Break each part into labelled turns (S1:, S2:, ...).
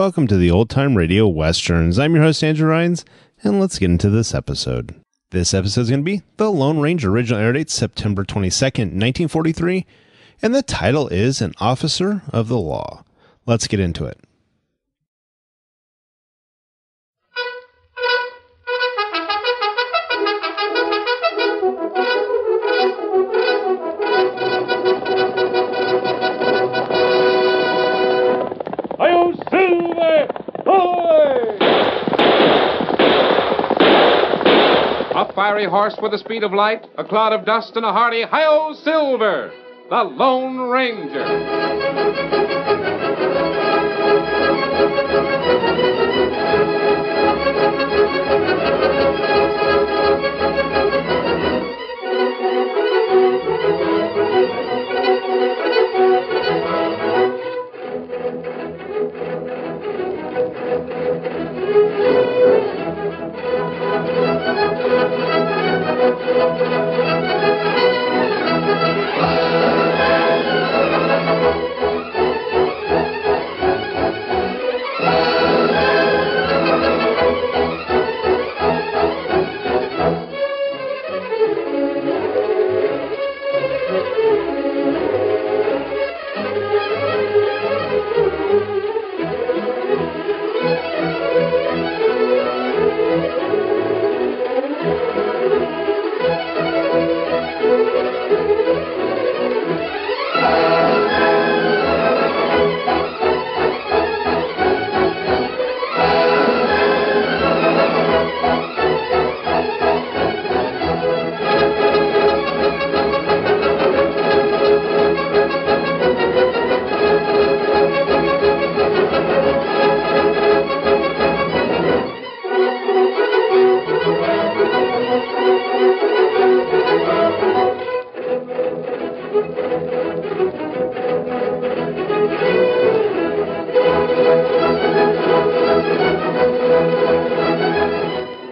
S1: welcome to the Old Time Radio Westerns. I'm your host, Andrew Rhynes, and let's get into this episode. This episode is going to be The Lone Ranger. Original air date September 22nd, 1943, and the title is An Officer of the Law. Let's get into it.
S2: A fiery horse with the speed of light, a cloud of dust, and a hearty Hi-Yo Silver, the Lone Ranger.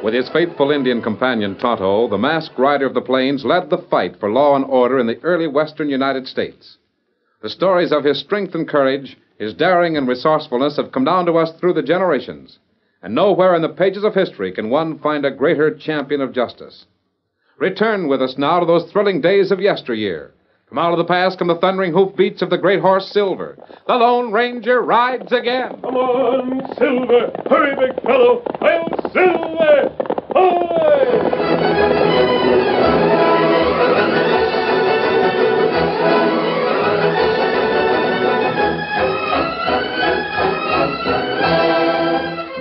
S2: With his faithful Indian companion, Tonto, the masked rider of the plains led the fight for law and order in the early western United States. The stories of his strength and courage, his daring and resourcefulness have come down to us through the generations, and nowhere in the pages of history can one find a greater champion of justice. Return with us now to those thrilling days of yesteryear. From out of the past come the thundering hoofbeats of the great horse Silver. The Lone Ranger rides again.
S3: Come on, Silver! Hurry, big fellow! I'll Silver!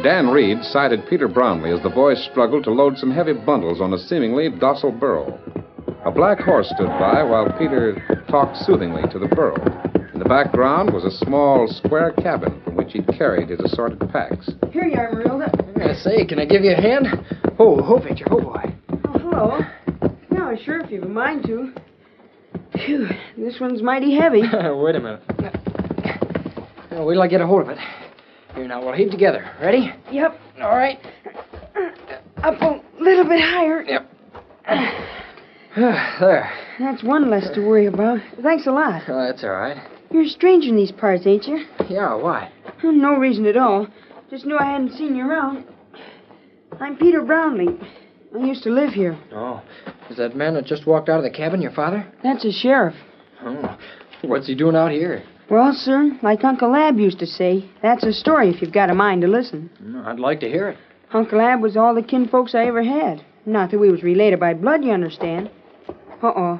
S2: Dan Reed sighted Peter Brownlee as the boys struggled to load some heavy bundles on a seemingly docile burro. A black horse stood by while Peter talked soothingly to the burro. In the background was a small, square cabin from which he'd carried his assorted packs.
S4: Here you are, Marilda.
S5: I say, can I give you a hand? Oh, Victor, oh, boy.
S4: Oh, hello. Yeah, sure, if you've a mind to. Phew, this one's mighty heavy.
S5: Wait a minute. Now, wait till I get a hold of it. Here, now, we'll heave together. Ready?
S4: Yep.
S5: All right.
S4: Up a little bit higher.
S5: Yep. There.
S4: That's one less to worry about. Thanks a lot.
S5: Oh, that's all right.
S4: You're a stranger in these parts, ain't you?
S5: Yeah, why?
S4: No reason at all. Just knew I hadn't seen you around. I'm Peter Brownlee. I used to live here.
S5: Oh, is that man that just walked out of the cabin your father?
S4: That's a sheriff.
S5: Oh, what's he doing out here?
S4: Well, sir, like Uncle Ab used to say, that's a story if you've got a mind to listen.
S5: I'd like to hear it.
S4: Uncle Ab was all the kinfolks I ever had. Not that we was related by blood, you understand. Uh-oh.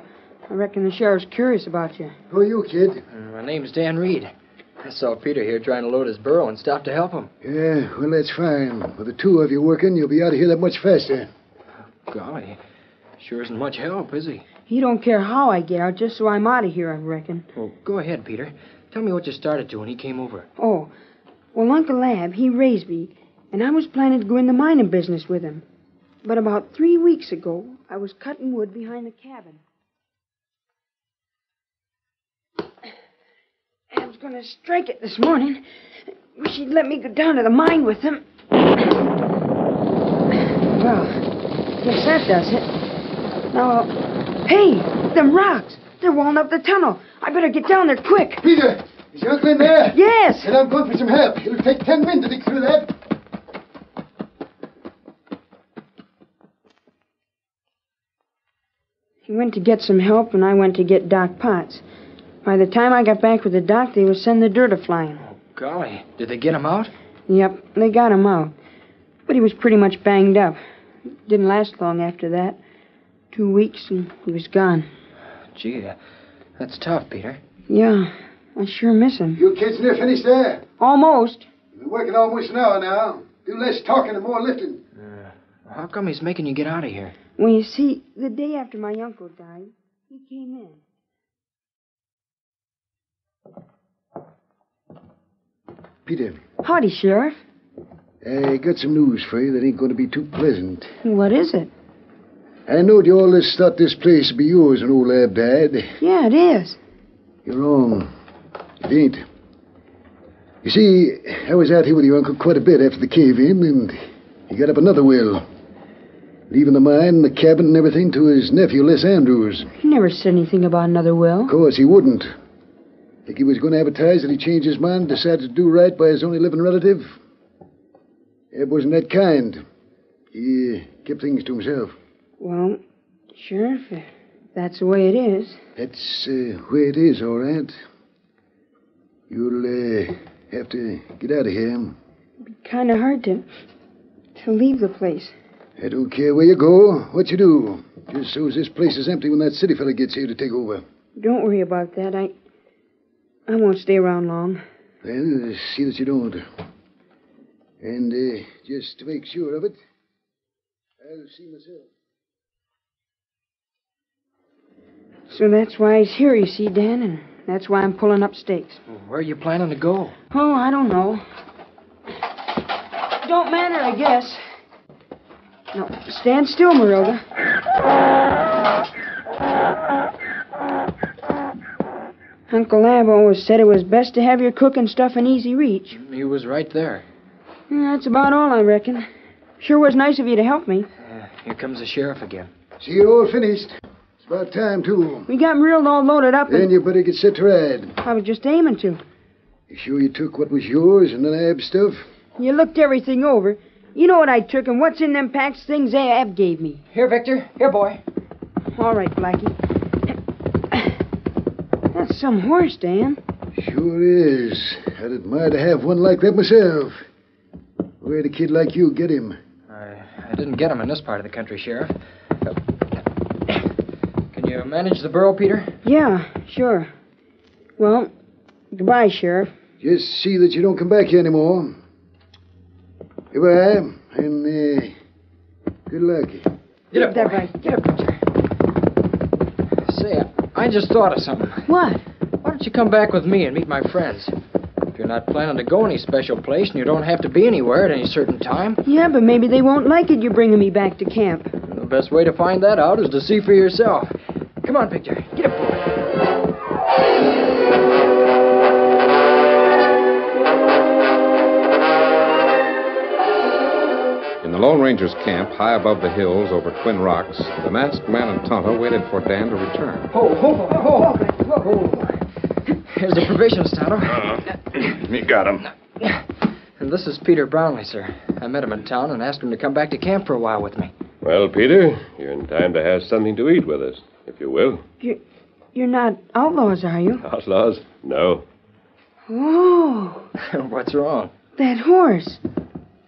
S4: I reckon the sheriff's curious about you.
S6: Who are you, kid?
S5: My name's Dan Reed. I saw Peter here trying to load his burro and stopped to help him.
S6: Yeah, well, that's fine. With the two of you working, you'll be out of here that much faster.
S5: Golly, sure isn't much help, is he?
S4: He don't care how I get out, just so I'm out of here, I reckon.
S5: Well, go ahead, Peter. Tell me what you started to when he came over.
S4: Oh, well, Uncle Ab, he raised me, and I was planning to go in the mining business with him. But about 3 weeks ago, I was cutting wood behind the cabin. Ab's going to strike it this morning. Wish he'd let me go down to the mine with him. Well, guess that does it. Now, hey, them rocks. They're walling up the tunnel. I better get down there quick.
S6: Peter! Is your uncle in there?
S4: Yes.
S6: Then I'm going for some help. It'll take 10 men to dig through that.
S4: He went to get some help, and I went to get Doc Potts. By the time I got back with the doc, they was sending the dirt a-flying.
S5: Oh, golly. Did they get him out?
S4: Yep, they got him out. But he was pretty much banged up. Didn't last long after that. 2 weeks, and he was gone.
S5: Gee, that's tough, Peter.
S4: Yeah, I sure miss him.
S6: You kids near finished there?
S4: Almost.
S6: We've been working almost an hour now. Do less talking and more lifting.
S5: How come he's making you get out of here?
S4: Well, you see, the day after my uncle died, he came in.
S6: Peter,
S4: Howdy, Sheriff.
S6: I got some news for you that ain't going to be too pleasant.
S4: What is it?
S6: I knowed you always thought this place would be yours when old Ab died.
S4: Yeah, it is.
S6: You're wrong. It ain't. You see, I was out here with your uncle quite a bit after the cave-in, and he got up another will. Leaving the mine, the cabin, and everything to his nephew, Les Andrews.
S4: He never said anything about another will.
S6: Of course, he wouldn't. Think he was going to advertise that he changed his mind and decided to do right by his only living relative? Ab wasn't that kind. He kept things to himself.
S4: Well, Sheriff, if that's the way it is.
S6: That's the way it is, all right. You'll have to get out of here.
S4: It'd be kind of hard to leave the place.
S6: I don't care where you go, what you do. Just so as this place is empty when that city fella gets here to take over.
S4: Don't worry about that. I won't stay around long.
S6: Well, see that you don't. And just to make sure of it, I'll see myself.
S4: So that's why he's here, you see, Dan, and that's why I'm pulling up stakes.
S5: Where are you planning to go?
S4: Oh, I don't know. Don't matter, I guess. No, stand still, Marilda. Uncle Ab always said it was best to have your cooking stuff in easy reach.
S5: He was right there.
S4: That's about all, I reckon. Sure was nice of you to help me.
S5: Here comes the sheriff again.
S6: See you all finished. It's about time, too.
S4: We got Marilda all loaded up.
S6: Then you better get set to ride.
S4: I was just aiming to.
S6: You sure you took what was yours and none of Ab's stuff?
S4: You looked everything over. You know what I took and what's in them packs, things Ab gave me.
S5: Here, Victor. Here, boy.
S4: All right, Blackie. That's some horse, Dan.
S6: Sure is. I'd admire to have one like that myself. Where'd a kid like you get him?
S5: I didn't get him in this part of the country, Sheriff. Can you manage the burro, Peter?
S4: Yeah, sure. Well, goodbye, Sheriff.
S6: Just see that you don't come back here anymore. Goodbye, and good luck.
S5: Get up,
S4: That
S5: boy.
S4: right.
S5: Get up, Victor. Say, I just thought of something.
S4: What?
S5: Why don't you come back with me and meet my friends? If you're not planning to go any special place and you don't have to be anywhere at any certain time,
S4: Yeah, but maybe they won't like it you bringing me back to camp.
S5: the best way to find that out is to see for yourself. Come on, Victor. Get up, boy.
S2: In the Lone Ranger's camp, high above the hills over Twin Rocks, the masked man and Tonto waited for Dan to return.
S5: Whoa. Here's the provisions, Tonto.
S3: You got him.
S5: And this is Peter Brownlee, sir. I met him in town and asked him to come back to camp for a while with me.
S7: Well, Peter, you're in time to have something to eat with us, if you will.
S4: You're not outlaws, are you?
S7: Outlaws? No.
S4: Oh,
S5: What's wrong?
S4: that horse.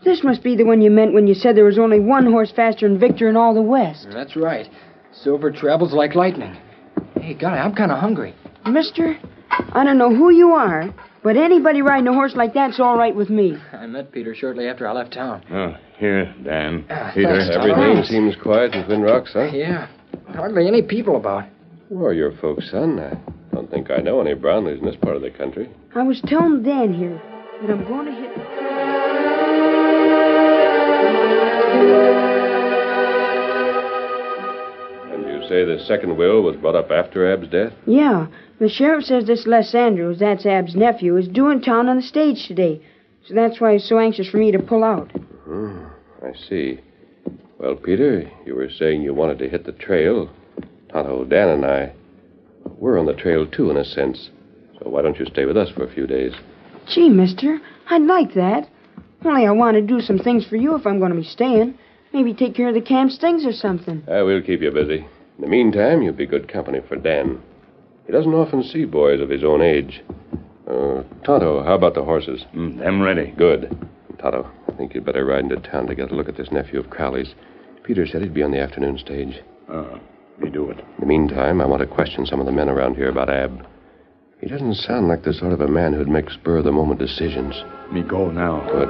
S4: This must be the one you meant when you said there was only one horse faster than Victor in all the West.
S5: That's right. Silver travels like lightning. Hey, golly, I'm kind of hungry.
S4: Mister, I don't know who you are, but anybody riding a horse like that's all right with me.
S5: I met Peter shortly after I left town.
S3: Oh, here, Dan.
S7: Peter,
S5: Thanks,
S7: everything
S5: Tonto.
S7: seems quiet in Twin Rocks, huh?
S5: Yeah, hardly any people about.
S7: Who are your folks, son? I don't think I know any Brownleys in this part of the country.
S4: I was telling Dan here that I'm going to hit...
S7: And you say the second will was brought up after Ab's death?
S4: Yeah, the sheriff says this Les Andrews, that's Ab's nephew, is due in town on the stage today. So that's why he's so anxious for me to pull out.
S7: I see. Well, Peter, you were saying you wanted to hit the trail. Tonto, Dan, and I, we're on the trail, too, in a sense. So why don't you stay with us for a few days?
S4: Gee, mister, I'd like that. Only I want to do some things for you if I'm going to be staying. Maybe take care of the camp's things or something.
S7: We'll keep you busy. In the meantime, you'll be good company for Dan. He doesn't often see boys of his own age. Tonto, how about the horses?
S3: I'm ready.
S7: Good. Tonto, I think you'd better ride into town to get a look at this nephew of Crowley's. Peter said he'd be on the afternoon stage.
S3: You do it.
S7: In the meantime, I want to question some of the men around here about Ab. He doesn't sound like the sort of a man who'd make spur-of-the-moment decisions.
S3: Me go now.
S7: Good.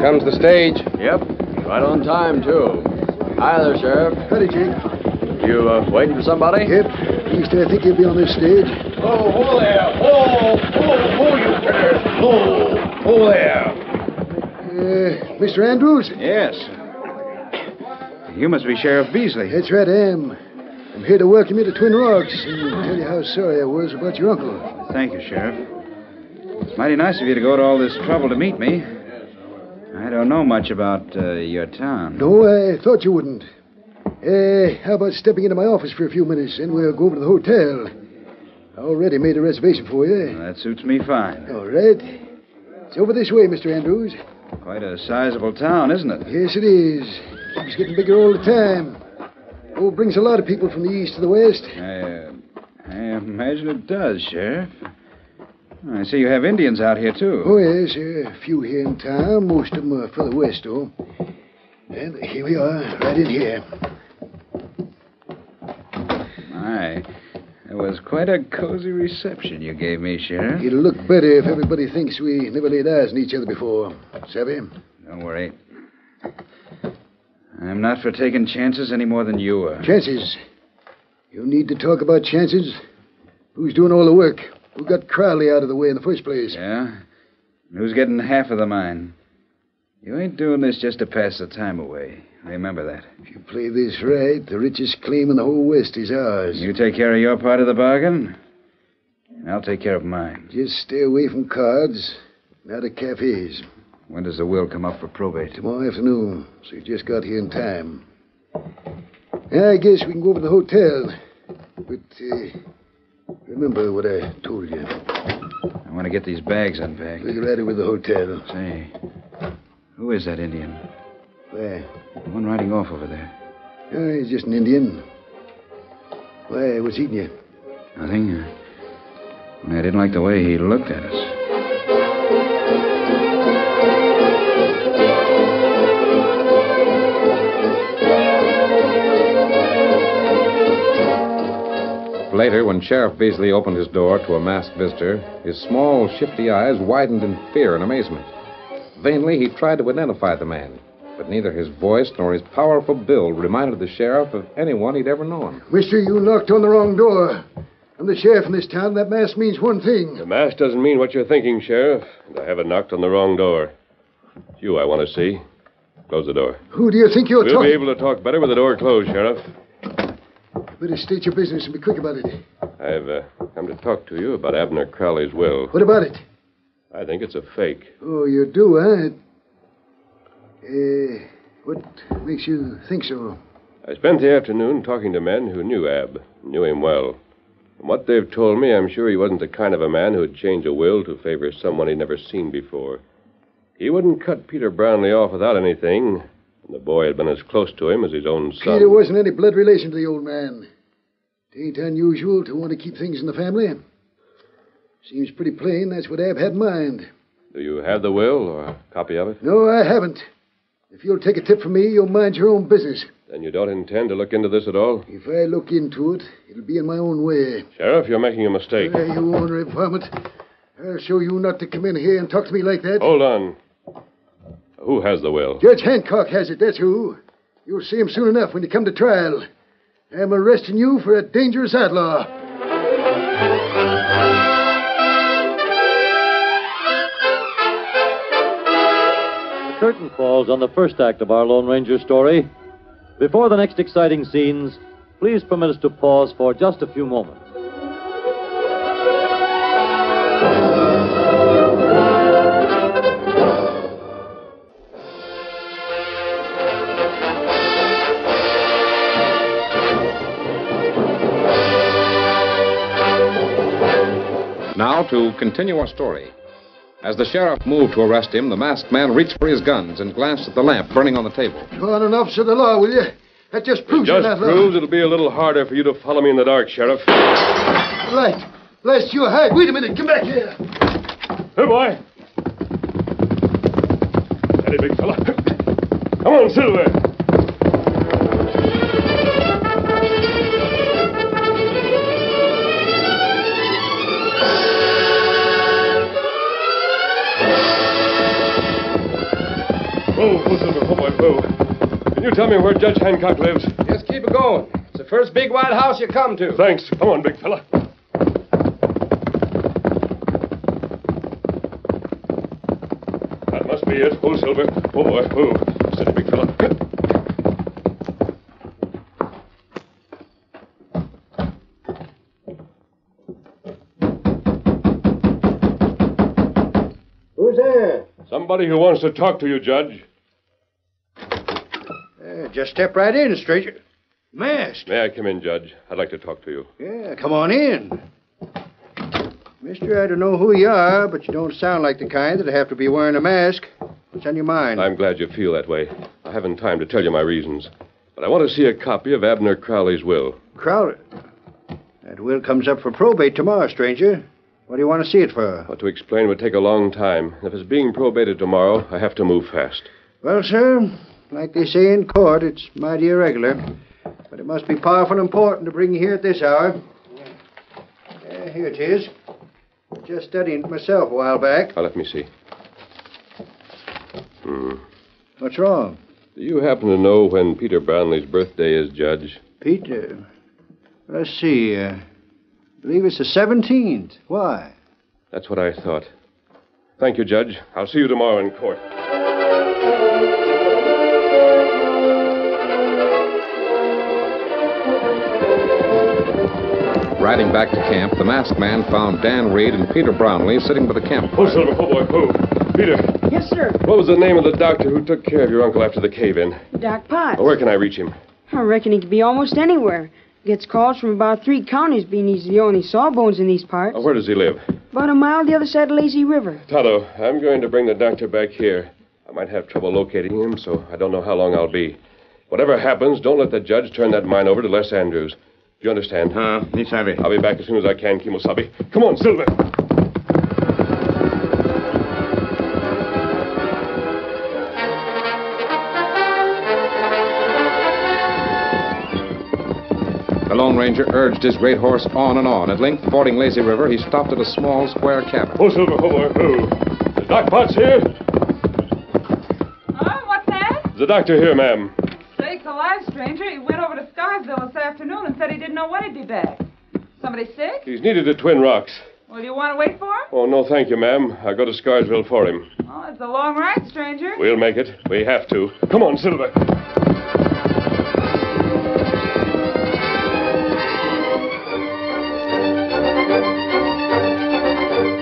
S2: Comes the stage.
S8: Yep. Right on time, too. Hi there, Sheriff.
S6: Howdy, Jake.
S8: You waiting for somebody?
S6: Yep. At least I think he'll be on this stage.
S3: Oh, there. You critters. There.
S6: Mr. Andrews?
S9: Yes. You must be Sheriff Beasley.
S6: That's right, I am. I'm here to welcome you to Twin Rocks and tell you how sorry I was about your uncle.
S9: Thank you, Sheriff. It's mighty nice of you to go to all this trouble to meet me. I don't know much about your town.
S6: No, I thought you wouldn't. How about stepping into my office for a few minutes, and we'll go over to the hotel. I already made a reservation for you.
S9: Well, that suits me fine.
S6: All right. It's over this way, Mr. Andrews.
S9: Quite a sizable town, isn't it?
S6: Yes, it is. Keeps getting bigger all the time. Oh, it brings a lot of people from the east to the west.
S9: I imagine it does, Sheriff. I see you have Indians out here, too.
S6: Oh, yes, a few here in town. Most of them are further west, though. And here we are, right in here.
S9: My, that was quite a cozy reception you gave me, Sheriff.
S6: It'll look better if everybody thinks we never laid eyes on each other before. Savvy?
S9: Don't worry. I'm not for taking chances any more than you are.
S6: Chances? You need to talk about chances? Who's doing all the work? Who got Crowley out of the way in the first place?
S9: Yeah? And who's getting half of the mine? You ain't doing this just to pass the time away. Remember that.
S6: If you play this right, the richest claim in the whole West is ours.
S9: You take care of your part of the bargain, and I'll take care of mine.
S6: Just stay away from cards, not at cafes.
S9: When does the will come up for probate?
S6: Tomorrow afternoon, so you just got here in time. I guess we can go over to the hotel. But, remember what I told you.
S9: I want to get these bags unpacked.
S6: We'll get ready with the hotel.
S9: Say, who is that Indian?
S6: Why?
S9: The one riding off over there.
S6: He's just an Indian. Why, what's eating you?
S9: Nothing. I didn't like the way he looked at us.
S2: Later, when Sheriff Beasley opened his door to a masked visitor, his small, shifty eyes widened in fear and amazement. Vainly, he tried to identify the man, but neither his voice nor his powerful build reminded the sheriff of anyone he'd ever known.
S6: Mister, you knocked on the wrong door. I'm the sheriff in this town. That mask means one thing.
S7: The mask doesn't mean what you're thinking, Sheriff. And I haven't knocked on the wrong door. It's you I want to see. Close the door.
S6: Who do you think you're
S7: We'll
S6: talking...
S7: be able to talk better with the door closed, Sheriff.
S6: Better state your business and be quick about it.
S7: I've come to talk to you about Abner Crowley's will.
S6: What about it?
S7: I think it's a fake.
S6: Oh, you do, huh? What makes you think so?
S7: I spent the afternoon talking to men who knew Ab, knew him well. From what they've told me, I'm sure he wasn't the kind of a man who'd change a will to favor someone he'd never seen before. He wouldn't cut Peter Brownlee off without anything, and the boy had been as close to him as his own son.
S6: Peter wasn't any blood relation to the old man. It ain't unusual to want to keep things in the family. Seems pretty plain that's what Ab had in mind.
S7: Do you have the will or a copy of it?
S6: No, I haven't. If you'll take a tip from me, you'll mind your own business.
S7: Then you don't intend to look into this at all?
S6: If I look into it, it'll be in my own way.
S7: Sheriff, you're making a mistake.
S6: You ornery varmint. I'll show you not to come in here and talk to me like that.
S7: Hold on. Who has the will?
S6: Judge Hancock has it, that's who. You'll see him soon enough when you come to trial. I'm arresting you for a dangerous outlaw.
S10: The curtain falls on the first act of our Lone Ranger story. Before the next exciting scenes, please permit us to pause for just a few moments.
S2: now to continue our story. As the sheriff moved to arrest him, the masked man reached for his guns and glanced at the lamp burning on the table.
S6: Go on an officer of the law, will you? That just proves you're not
S7: proves it'll be a little harder for you to follow me in the dark, Sheriff.
S6: Light. Blast your hide. Wait a minute. Come back here.
S3: Hey, boy. Steady, big fella. Come on, Silver. Oh, Silver. Oh, boy, oh. Can you tell me where Judge Hancock lives?
S8: Just keep it going. It's the first big white house you come to.
S3: Thanks. Come on, big fella. That must be it. Oh, Silver. Oh, boy. Oh. Steady, big fella.
S8: Who's there?
S3: Somebody who wants to talk to you, Judge.
S11: Just step right in, stranger. Masked.
S7: May I come in, Judge? I'd like to talk to you.
S11: Yeah, come on in. Mister, I don't know who you are, but you don't sound like the kind that'd have to be wearing a mask. What's on your mind?
S7: I'm glad you feel that way. I haven't time to tell you my reasons. But I want to see a copy of Abner Crowley's will.
S11: Crowley? That will comes up for probate tomorrow, stranger. What do you want to see it for?
S7: What to explain would take a long time. If it's being probated tomorrow, I have to move fast.
S11: Well, sir, like they say in court, it's mighty irregular. But it must be powerful important to bring you here at this hour. Here it is. Just studying it myself a while back.
S7: Now, let me see.
S11: What's wrong?
S7: Do you happen to know when Peter Brownlee's birthday is, Judge?
S11: Peter? Let's see. I believe it's the 17th. Why?
S7: That's what I thought. Thank you, Judge. I'll see you tomorrow in court.
S2: Riding back to camp, the masked man found Dan Reed and Peter Brownlee sitting by the campfire.
S3: Oh, Silver. Oh, boy. Oh. Peter.
S4: Yes, sir.
S7: What was the name of the doctor who took care of your uncle after the cave-in?
S4: Doc Potts.
S7: Where can I reach him?
S4: I reckon he could be almost anywhere. Gets calls from about 3 counties, being he's the only sawbones in these parts.
S7: Where does he live?
S4: About a mile the other side of Lazy River.
S7: Tonto, I'm going to bring the doctor back here. I might have trouble locating him, so I don't know how long I'll be. Whatever happens, don't let the judge turn that mine over to Les Andrews. Do you understand?
S8: Ni sabe.
S7: I'll be back as soon as I can, Kimosabe. Come on, Silver.
S2: The Lone Ranger urged his great horse on and on. At length, fording Lazy River, he stopped at a small square cabin.
S3: Oh, Silver. Oh, boy. Oh. Is Doc Potts here?
S12: What's that?
S7: Is the doctor here, ma'am?
S12: Sakes alive, stranger. He went over to Scarsville this afternoon and said he didn't know when he'd be back. Somebody sick?
S7: He's needed at Twin Rocks.
S12: Well, do you want to wait for him?
S7: Oh, no, thank you, ma'am. I'll go to Scarsville for him.
S12: Oh, it's a long ride, stranger.
S7: We'll make it. We have to. Come on, Silver.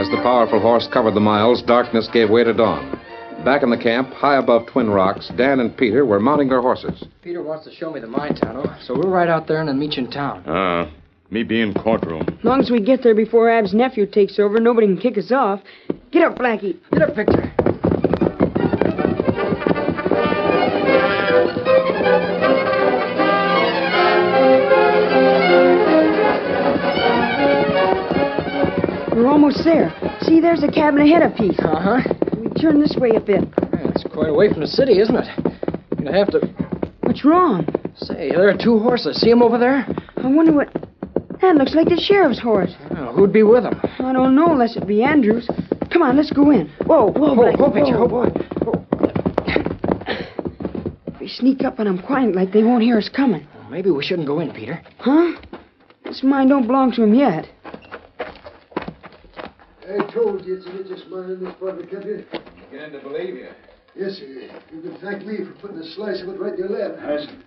S2: As the powerful horse covered the miles, darkness gave way to dawn. Back in the camp, high above Twin Rocks, Dan and Peter were mounting their horses.
S5: Peter wants to show me the mine, Tonto, so we'll ride out there and then meet you in town.
S8: Me be in courtroom.
S4: As long as we get there before Ab's nephew takes over, nobody can kick us off. Get up, Blackie.
S5: Get up, Victor.
S4: We're almost there. See, there's a cabin ahead a piece.
S5: Uh-huh.
S4: We turn this way a bit.
S5: Yeah, it's quite away from the city, isn't it? You're gonna have to...
S4: What's wrong?
S5: Say, there are 2 horses. See them over there?
S4: I wonder what... That looks like the sheriff's horse.
S5: Oh, who'd be with him?
S4: I don't know unless it be Andrews. Come on, let's go in. Whoa, Blackie,
S5: whoa, Victor,
S4: whoa.
S5: boy.
S4: If we sneak up on them quiet like they won't hear us coming.
S5: Well, maybe we shouldn't go in, Peter.
S4: Huh? This mine don't belong to him yet.
S6: I told you it's a religious mine in this part of the country.
S8: Beginning to believe you.
S6: Yes, sir. You can thank me for putting a slice of it right in your lap.
S9: Listen.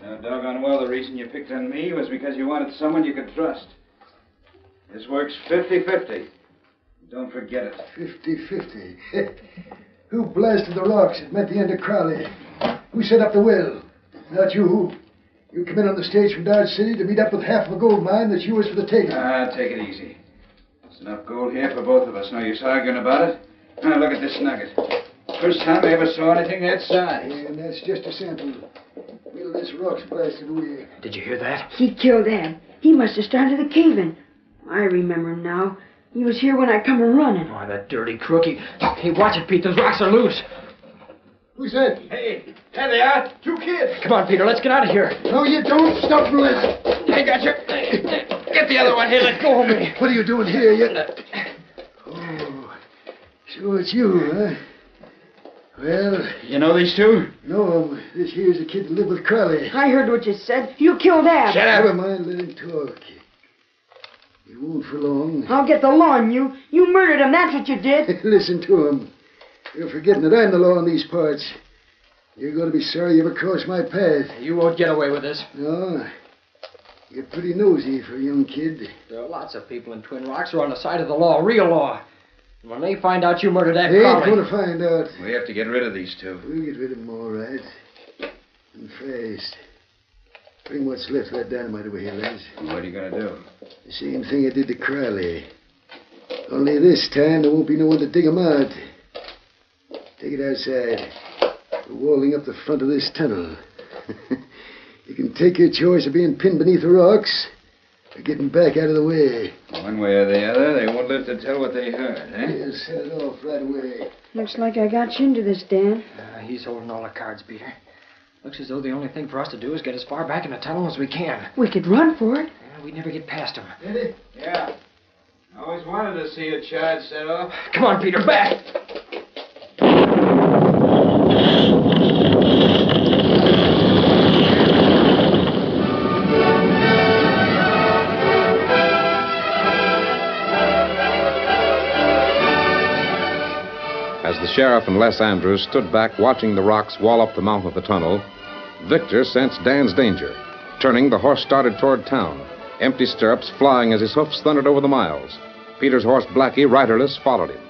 S9: Now, doggone well, the reason you picked on me was because you wanted someone you could trust. This works 50-50. Don't forget it.
S6: 50-50. Who blasted the rocks that meant the end of Crowley? Who set up the will? Not you. You come in on the stage from Dodge City to meet up with half of a gold mine that's yours for the taking.
S9: Take it easy. There's enough gold here for both of us. No use arguing about it. Now, look at this nugget. First time I ever saw anything that size.
S6: Yeah, and that's just a sample. Wait till this rock's blasted away.
S5: Did you hear that?
S4: He killed Ab. He must have started the cave-in. I remember him now. He was here when I come running.
S5: Oh, that dirty crook. Hey, watch it, Pete. Those rocks are loose.
S6: Who's that?
S9: Hey, there they are. 2 kids.
S5: Come on, Peter. Let's get out of here.
S6: No, you don't. Stop and listen.
S5: I got you. Get the other one. Hey, let go of me.
S6: What are you doing here? Oh, so it's you, huh? Well...
S9: You know these two?
S6: No, this here's a kid that lived with Crowley.
S4: I heard what you said. You killed Ab.
S9: Shut up.
S6: Never mind, let him talk. He won't for long.
S4: I'll get the law on you. You murdered him. That's what you did.
S6: Listen to him. You're forgetting that I'm the law in these parts. You're going to be sorry you ever crossed my path.
S5: You won't get away with this.
S6: No. You're pretty nosy for a young kid.
S5: There are lots of people in Twin Rocks who are on the side of the law, real law. When they find out you murdered that
S6: They ain't
S5: Crowley...
S6: going to find out.
S9: We have to get rid of these two.
S6: We'll get rid of them all right. And fast. Bring what's left of that dynamite over here, lads.
S9: What are you going to do?
S6: The same thing I did to Crowley. Only this time there won't be no one to dig him out. Take it outside. We're walling up the front of this tunnel. You can take your choice of being pinned beneath the rocks or getting back out of the way.
S9: One way or the other, they won't live to tell what they heard, eh?
S6: Yeah, set it off right away.
S4: Looks like I got you into this, Dan.
S5: He's holding all the cards, Peter. Looks as though the only thing for us to do is get as far back in the tunnel as we can.
S4: We could run for it.
S5: We'd never get past him.
S6: Ready?
S9: Yeah. I always wanted to see a charge set off.
S5: Come on, Peter, back!
S2: As the sheriff and Les Andrews stood back watching the rocks wall up the mouth of the tunnel, Victor sensed Dan's danger. Turning, the horse started toward town, empty stirrups flying as his hoofs thundered over the miles. Peter's horse, Blackie, riderless, followed him.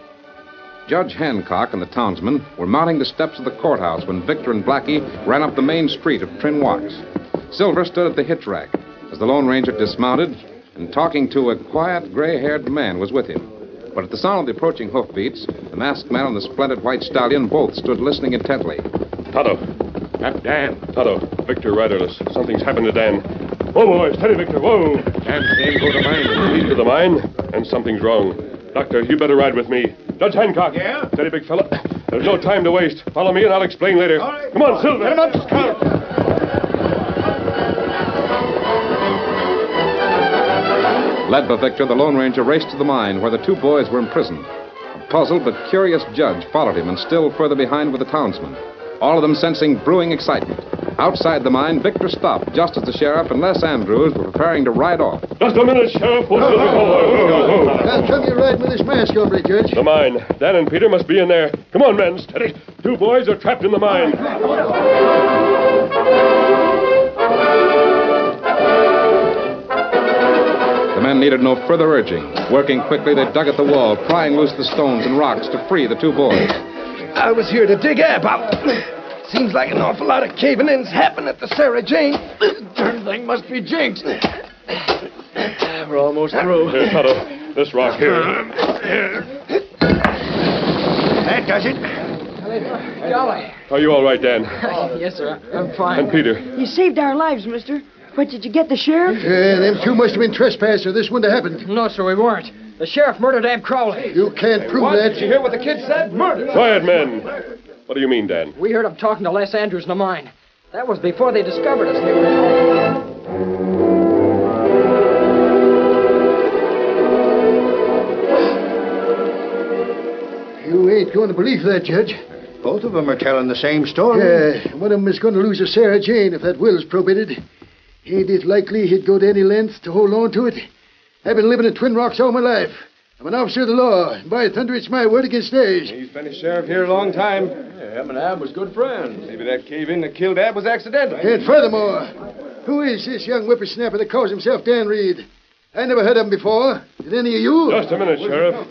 S2: Judge Hancock and the townsmen were mounting the steps of the courthouse when Victor and Blackie ran up the main street of Twin Rocks. Silver stood at the hitch rack as the Lone Ranger dismounted and, talking to a quiet, gray-haired man, was with him. But at the sound of the approaching hoofbeats, the masked man and the splendid white stallion both stood listening intently.
S7: Tonto.
S3: That's Dan.
S7: Tonto. Victor riderless. Something's happened to Dan.
S3: Whoa, boy. Steady, Victor. Whoa.
S7: Dan can't go to the mine. He's to the mine, and something's wrong. Doctor, you better ride with me. Judge Hancock.
S3: Yeah?
S7: Steady, big fella. There's no time to waste. Follow me, and I'll explain later.
S3: All right.
S7: Come on, Silver.
S3: Get him up, Scout.
S2: Led by Victor, the Lone Ranger raced to the mine where the two boys were imprisoned. A puzzled but curious judge followed him, and still further behind were the townsmen, all of them sensing brewing excitement. Outside the mine, Victor stopped just as the sheriff and Les Andrews were preparing to ride off.
S3: Just a minute, Sheriff.
S6: How come you're riding with this mask, hombre, Judge?
S7: The mine. Dan and Peter must be in there. Come on, men. Steady. Two boys are trapped in the mine.
S2: The men needed no further urging. Working quickly, they dug at the wall, prying loose the stones and rocks to free the two boys.
S13: I was here to dig Ab out. Seems like an awful lot of caving in's happened at the Sarah Jane. Darn thing must be jinxed. We're almost through.
S7: Here, Tonto. This rock here.
S11: That does it.
S5: Golly.
S7: Are you all right, Dan?
S5: Yes, sir. I'm fine.
S7: And Peter?
S4: You saved our lives, mister. But did you get the sheriff?
S6: Them two must have been trespassers. This wouldn't have happened.
S5: No, sir, we weren't. The sheriff murdered Ab Crowley.
S6: You can't prove that.
S13: Did you hear what the kid said? Murder.
S7: Quiet, men. What do you mean, Dan?
S5: We heard him talking to Les Andrews in the mine. That was before they discovered us.
S6: You ain't going to believe that, Judge.
S11: Both of them are telling the same story.
S6: Yeah, one of them is going to lose a Sarah Jane if that will's probated. Ain't it likely he'd go to any length to hold on to it? I've been living in Twin Rocks all my life. I'm an officer of the law, and by thunder, it's my word against theirs.
S8: He's been a sheriff here a long time. Yeah, him and Ab was good friends. Maybe that cave-in that killed Ab was accidental.
S6: And furthermore, who is this young whippersnapper that calls himself Dan Reed? I never heard of him before. Did any of you?
S7: Just a minute, Sheriff.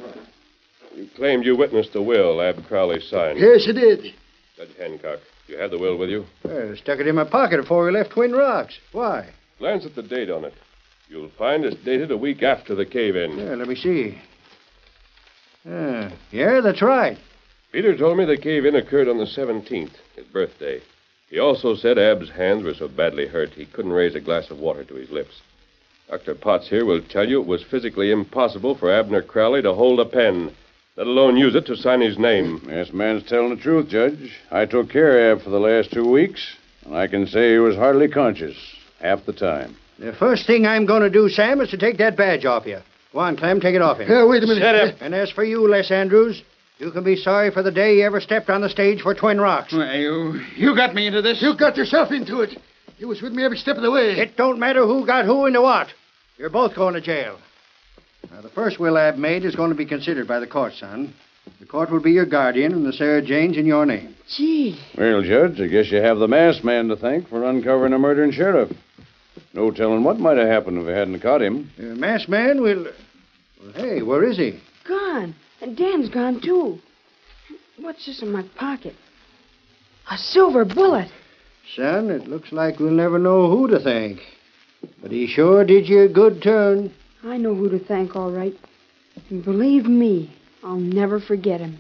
S7: You claimed you witnessed the will Ab Crowley signed.
S6: Yes, I did.
S7: Judge Hancock, you had the will with you?
S11: Well, I stuck it in my pocket before we left Twin Rocks. Why?
S7: Glance at the date on it. You'll find it's dated a week after the cave-in.
S11: Yeah, let me see. Yeah, that's right.
S7: Peter told me the cave-in occurred on the 17th, his birthday. He also said Ab's hands were so badly hurt he couldn't raise a glass of water to his lips. Dr. Potts here will tell you it was physically impossible for Abner Crowley to hold a pen, let alone use it to sign his name.
S14: This man's telling the truth, Judge. I took care of Ab for the last 2 weeks, and I can say he was hardly conscious half the time.
S11: The first thing I'm going to do, Sam, is to take that badge off you. Go on, Clem, take it off him.
S6: Wait a minute.
S11: Shut up. And as for you, Les Andrews, you can be sorry for the day you ever stepped on the stage for Twin Rocks.
S6: You got me into this. You got yourself into it. You was with me every step of the way.
S11: It don't matter who got who into what. You're both going to jail. Now, the first will Ab made is going to be considered by the court, son. The court will be your guardian, and the Sarah Jane's in your name.
S4: Gee.
S14: Well, Judge, I guess you have the masked man to thank for uncovering a murdering sheriff. No telling what might have happened if we hadn't caught him.
S11: The masked man will... Well, hey, where is he?
S4: Gone. And Dan's gone, too. What's this in my pocket? A silver bullet.
S11: Son, it looks like we'll never know who to thank. But he sure did you a good turn.
S4: I know who to thank, all right. And believe me, I'll never forget him.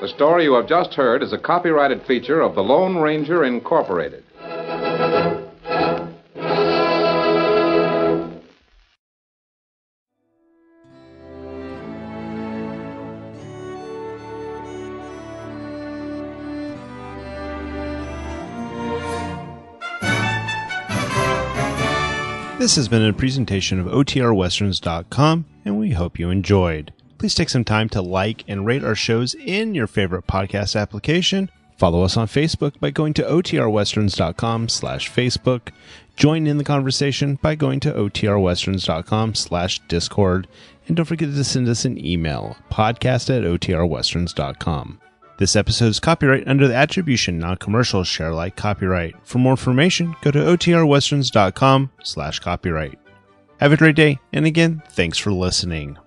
S2: The story you have just heard is a copyrighted feature of the Lone Ranger Incorporated.
S1: This has been a presentation of OTRWesterns.com, and we hope you enjoyed. Please take some time to like and rate our shows in your favorite podcast application. Follow us on Facebook by going to OTRWesterns.com/Facebook. Join in the conversation by going to OTRWesterns.com/Discord. And don't forget to send us an email, podcast@OTRWesterns.com. This episode is copyright under the Attribution Non-Commercial Share Alike copyright. For more information, go to OTRWesterns.com/copyright. Have a great day, and again, thanks for listening.